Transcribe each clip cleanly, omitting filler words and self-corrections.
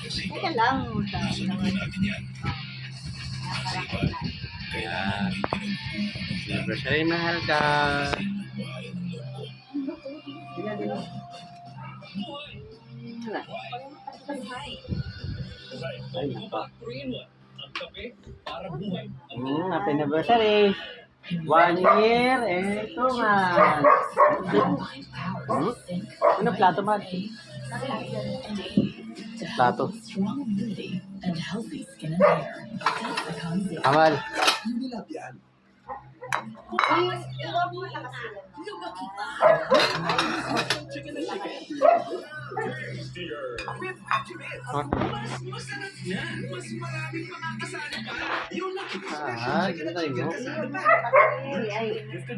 Teka lang. Kaya, anniversary, mahal ka. Ay, nako. Happy anniversary. 1 year, ito man. Ano plato man? Plato. Amal. Ganito tayo mo.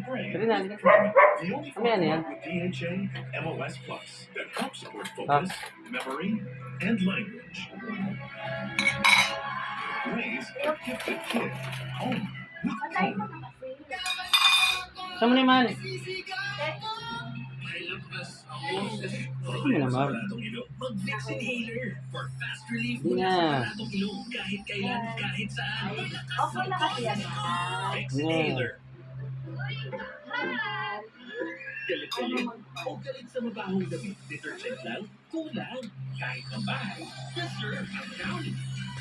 Pero na, kami ano yan? MOS Plus that helps support focus, memory, and language. Raise a gifted kid home with home. Saan mo naman? Ano mo naman? Mag-Vicks Inhaler for fast relief Hindi na. Paratong ilong kahit kailan, kahit saan. Okay na kasi yan. Vicks Inhaler. Galit-galit o galit sa mabahong damit, detergent lang, kulang. Kahit ang bahay, deserve ang downy.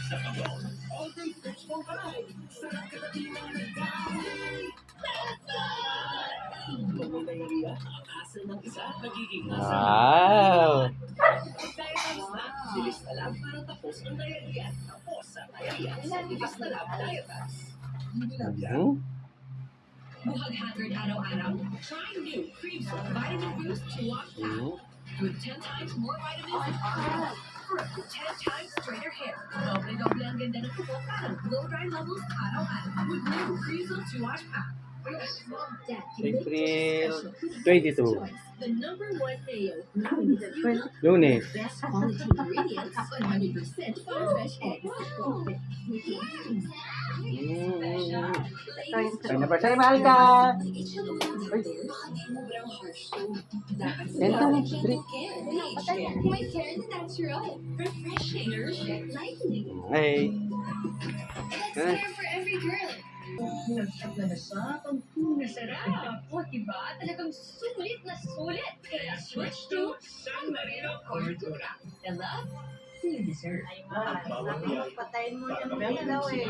Sa pagod, all day fresh for life. Sarap katabi ng nagdowny. Pagmamahiriya, ang asa ng isa, magiging asa. Wow! Diet na, bilis na lang para tapos ang diarrhea. Tapos sa diarrhea, bilis na lang diet. Buhag haggard araw-araw? Try new Creamsoul Vitamin Boost 2-Wash Pack. With 10 times more vitamins and iron. For up to 10 times straighter hair. Doble-doble ang ganda ng kuko para blow dry levels araw-araw. With new Creamsoul 2-Wash Pack. Where a strong dad can make April dishes 22. the number one mayo. Now in the Lunes. best quality ingredients, 100% farm fresh eggs. Happy anniversary, mahal ka. My care natural, refreshing, nourishing, lightening. Hey. It's there for every girl. Nag-shop na siya pag nasarap. O diba? Talagang sulit na sulit. Kaya switch to San Marino Cordura. The love you deserve. Patayin mo yung mga daw eh.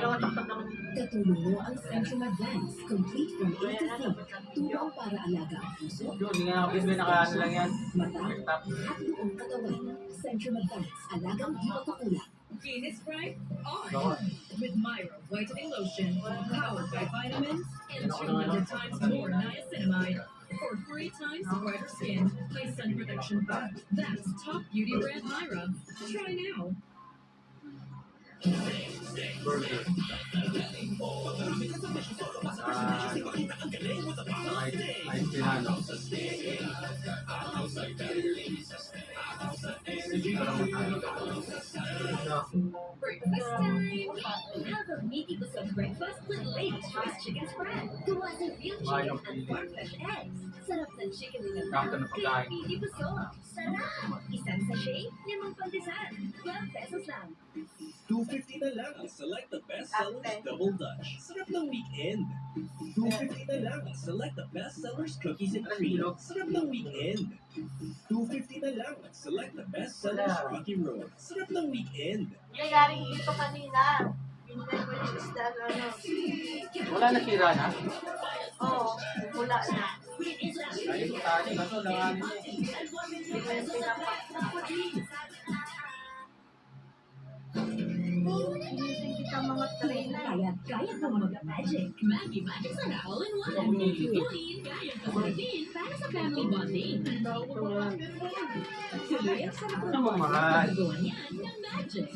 Katulong mo ang Centrum Advance. Complete from A to Z. Tulong para alaga ang puso, Hindi nga ako may nakaano lang yan. mata, at buong katawan. Centrum Advance. Alagang di magpakulang. Venus Bright on with Myra Whitening Lotion, powered by vitamins and 200 times more niacinamide for 3 times brighter skin by Sun Protection 5. That's top beauty brand Myra. Try now. Ay, pinano. Breakfast time! Have a meaty busog breakfast with Ladies' Choice Chicken Spread. Gawa sa real chicken at farm-fresh eggs. Sarap ng chicken nila. Kakta na pagkain. Meaty busog. Sarap! Isang sachet, 5 pandesal. 12 pesos lang. 250 na lang ang Select the Best Sellers Double Dutch. Sarap ng weekend. 250 na lang ang Select the Best Sellers Cookies and Cream. Sarap ng weekend. 250 na lang ang Select the Best Sellers Rocky Road. Sarap ng weekend. May galing dito kanina. Pinintay ko yung isda ano. Wala na sira na. Oo, wala na. Ay, tali na to. Langanin niya. Hindi ko yung pinapak. Inising kita mga trainer. Kaya ka mag-magic. Maggie Magic Sana All-in-One. Clean, kaya ka din para sa family bonding. Tuloy ang sarap Ano mo mahal? Gawa niyan ng magic.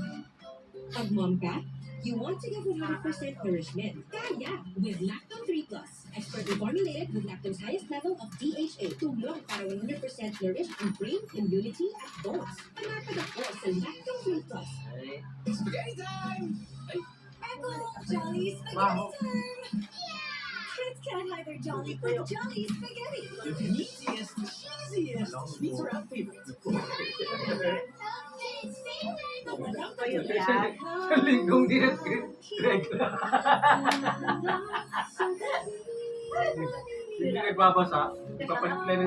Pag mom ka, you want to give 100% nourishment. Kaya with Lactone 3 Plus. Expertly formulated with lactone's highest level of DHA. Tulong para 100% nourish ang brain, immunity, at bones. Panatag ako sa Lactone 3 Plus. Spaghetti time! Echo, Jolly Spaghetti time! Kids can't hide their jolly with Jolly Spaghetti. The meatiest, cheesiest. These are our favorites. Ito yung yan. Sa linggong din at Greg. Hindi nagbabasa. Papalit na rin.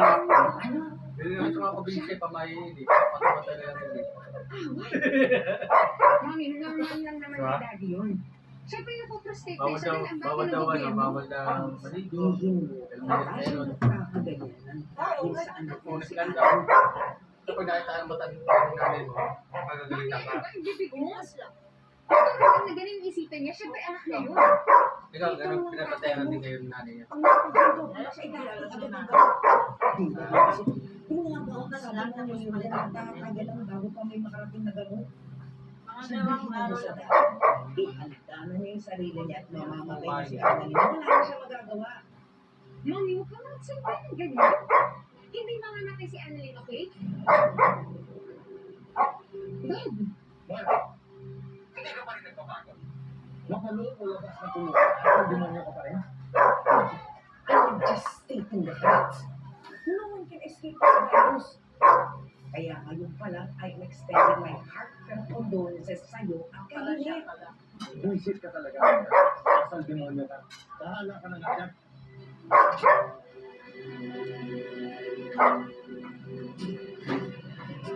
Hindi naman sa mga kabisay pamayin. Patamatay na lang hindi. Mami, normal lang naman Diba? ni Daddy yun. Siyempre, napoprostrate Bawal sa daw, akin ang bawal bati daw, ng gobyerno. bawal daw maligo. Bakit nagkakaganyan dahil sa anak mo Punis si lang Ana? daw. Kapag nakita ka ng matandang namin mo, magagalitan Mami, ka. ano ba yung bibig mo? Mas lang. Ito naman na ganun yung isipin niya. Siyempre, anak niya yun. Ikaw, ganun, pinapatayan din kayo ng nanay niya. Ang nakakaganda wala sa edad agad ang gawin. Di ba? Kasi ginagawa ka sa anak mo yung nakakaganda ng bago pa may makarating na gano'n. Mga dalawang araw Sa lang. dati, ihalagdanan niya yung sarili niya at mamamatay na si Ana niya. Wala na siya magagawa. Mami, huwag ka magsalita ng ganyan. Hindi mga natin si Annalyn, okay? Dad, Hindi ka pa rin nagbabago. Makalong o labas na tulog. Ang demonyo ka pa rin. I'm just stating the facts. No one can escape the virus. Kaya ngayon pa lang, I'm extending my heartfelt condolences sa'yo at kay Pala siya Lynette. pala. Bullshit ka talaga. Asal demonyo ka. Bahala ka na nga dyan.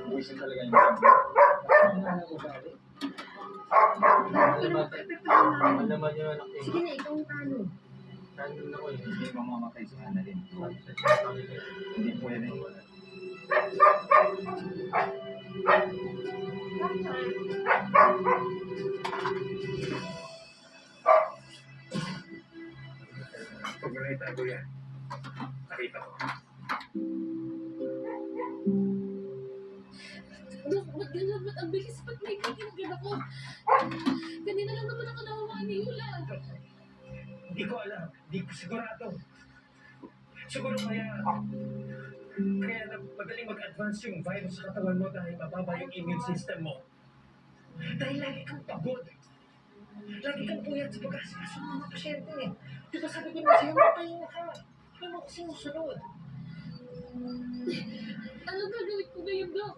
Bullshit talaga yun. Ang nga nang ugali. Ano naman yung anak niya? sige na, ikaw ang talo. Kanin ako eh. Hindi mamamatay si Annalyn. Hindi pwede. Pag mo naitago yan, nakita ko. Dok, ba't ganyan? Ba't ang bilis? Ba't may kakinagin ako? Kanina lang naman ako nawawa ni Yula. Hindi ko alam. Hindi ko sigurado. Siguro kaya na madaling mag-advance yung virus sa katawan mo dahil mababa yung immune system mo. Dahil lagi kang pagod. Lagi kang puyat sa pag-asikaso ng mga pasyente eh. Di ba sabi ko na sa'yo, matayin ka. Hindi mo ko sinusunod. Anong gagawin ko ngayon, Dok?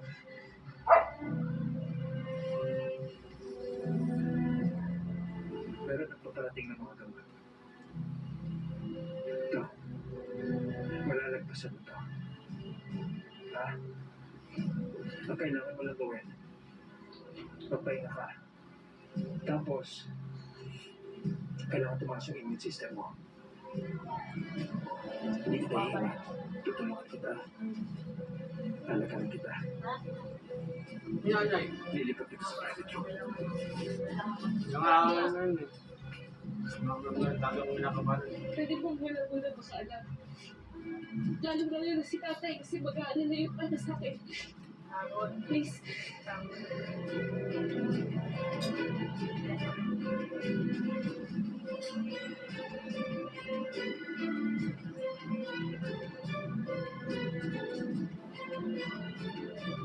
Pero nagpaparating ng mga gamot. Ito. Malalagpasan mo ito. Ha? Ang kailangan mo lang gawin. Magpahinga ka. Tapos, kailangan tumaas yung immune system mo. Hindi kita iiwan. Tutulungan kita. Alagaan kita. Yan, yan. Lilipat kita sa private room. Yung ano yun eh. Tagang minakabahan. Pwede bang wala ba sa alam? Lalo na yun si tatay kasi mag-aalala yung para sa akin. Please.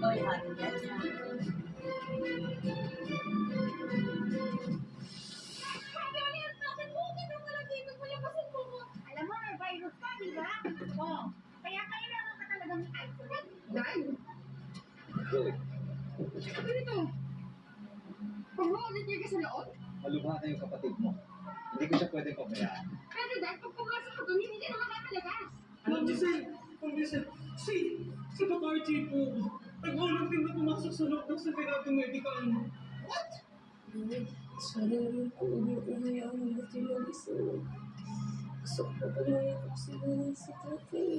Oy, hati yan. Alam mo, may virus ka, di ba? Oo. Kaya kailangan ka talagang i-isolate. Dad? Ano ito? Pag-volunteer ka sa loob? Malubha na yung kapatid mo. Hindi ko siya pwedeng pabayaan. Pero dad, pag pumasok ka doon, hindi ka makakalagas. Ma'am Giselle, si Bacardi po, nag-volunteer na pumasok sa loob ng Sagrado Medical. Sana naman po umayaan mo natin mag-isa. Gusto ko pa palayan ko si tatay.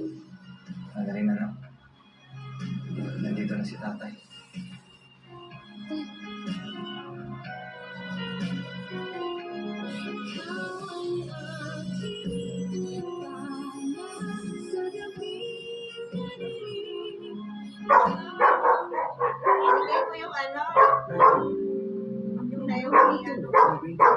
Annalyn na lang. Nandito na si tatay. Inigay mo yung ano. Yung nayomi, ano.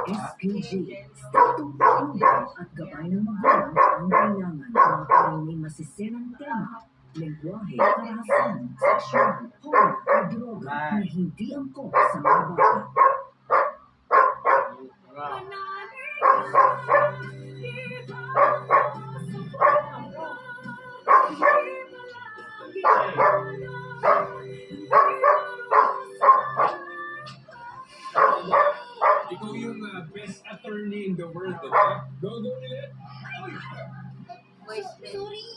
SPG. Striktong painda at gabay ng magulang ang kailangan para kainin masisirang tema, lengguwahe, karahasan, seksyon, horror o droga na hindi angkop sa mga bata. attorney in the world, diba? Go, Lynette! Voice print. Sorry.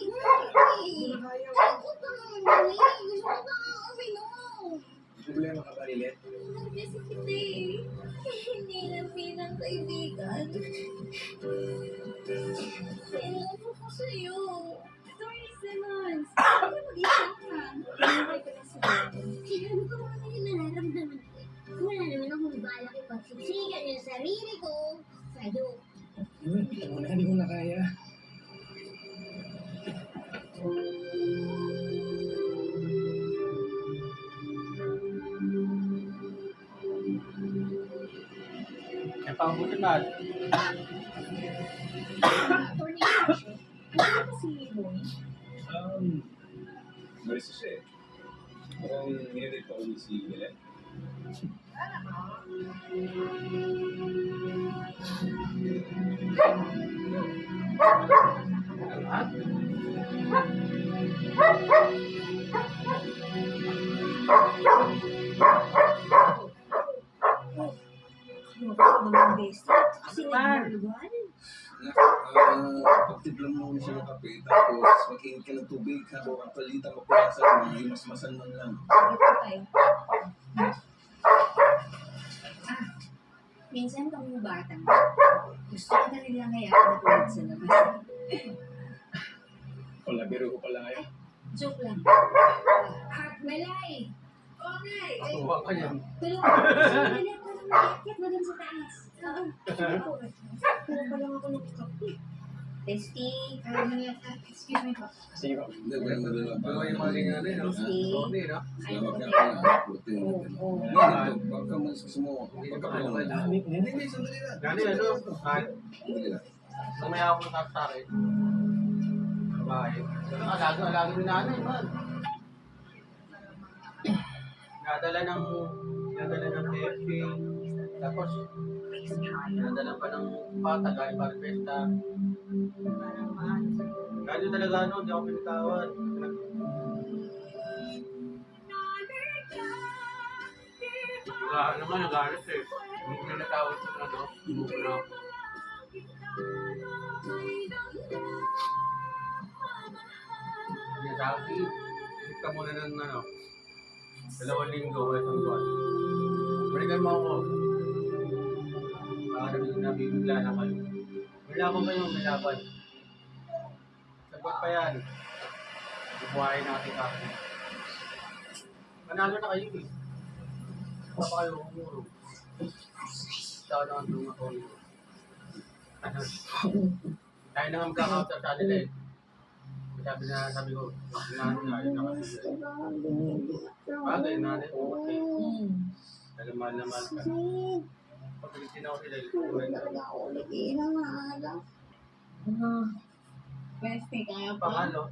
Takot pa naman dali. Gusto ko na uminom. Problema ka ba, Lynette? Kasi kita eh. Hindi lang bilang kaibigan. Kailangan ko sa'yo. Sorry, Simmons. Hindi mag-isa ka. Hindi ka na sa'yo. Kailangan ko ano yung nararamdaman ko. Wala naman akong balak ipagsiksikan yung sarili ko sa'yo. Hindi ko na kaya. Kaya pabutin na. Attorney Asher, ano ba si Boy? Marisa siya eh. Parang nire-rate pa ulit si Lynette. Ano ka naman, bestie? Kasi nagmamaluhan. Pagtiblan mo muna siya ng kape, tapos mag-ingat ka ng tubig, habang ang palitan mo pala sa mga himasmasan man lang. Sige po tayo. Minsan kami bata, gusto ko na nilang hayaan na tulad sa labas. Wala, biro ko pala ngayon. Joke lang. Melay! Okay! Patuwa ka yan. Tulungan ko si Melay para makakit na dun sa taas. Oo. Kuha pa lang ako ng kape. Testing. Excuse me po. Sige po. Hindi, wala na lang pa. Buhay yung mga ganyan rin, no? Tony, no? Salamat ka pala. Puti na din. Hindi, baka mas mo. Pagkakaroon na. Hindi, sandali lang. Gani, ano? Kahit Sandali lang. nang may ako sa akin. Babae. Pero alaga ni nanay, man. Nadala ng KFC. Tapos, nadala pa ng patagay para pesta. Gani talaga, ano, di ako pinitawad. Wala naman, nagalit eh. Hindi pinatawad sa ano, buko na. Hindi sa akin, isip ka muna ng ano, 2 linggo o 1 buwan. Balikan mo ako. Baka nabibigla na kayo. May laban kayo, may laban. Sagot pa yan. Bubuhayin natin kami. Manalo na kayo eh. Baka pa kayo umuro. Ikaw na ang ako. Ano? Tayo na nga magkakausap sa kanila eh. Sabi ko, natin na yun na kasi. Bagay natin, okay. Dahil mahal na mahal ka. Pagkalitin ako sila, Bestie, kaya pa. pangalo.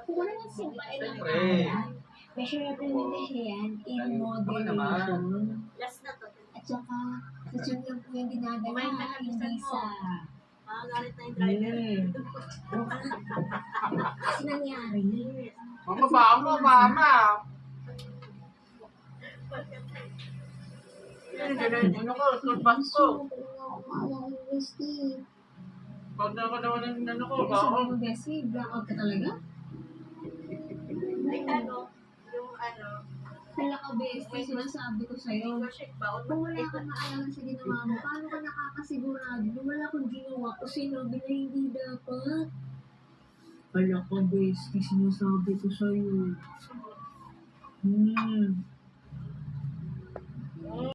Kung ano yung simpain ng Siyempre. measurable na yan in Ako moderation. Last na to. At saka, sa tiyan lang po yung dinadala, hindi sa... Makagalit na yung driver. Kasi nangyari. Mama! Ano ko, school bus ko. Pag nakadawa ng ano ko, Sabi mo, Bessie, blackout ka talaga? Like ano, yung ano, Wala ka, Bestie, sinasabi ko sa'yo. check ba? Kung wala kang maalam sa ginawa mo, paano ka nakakasigurado na wala kang ginawa o sinabi na hindi dapat? Wala ka, Bestie, sinasabi ko sa'yo.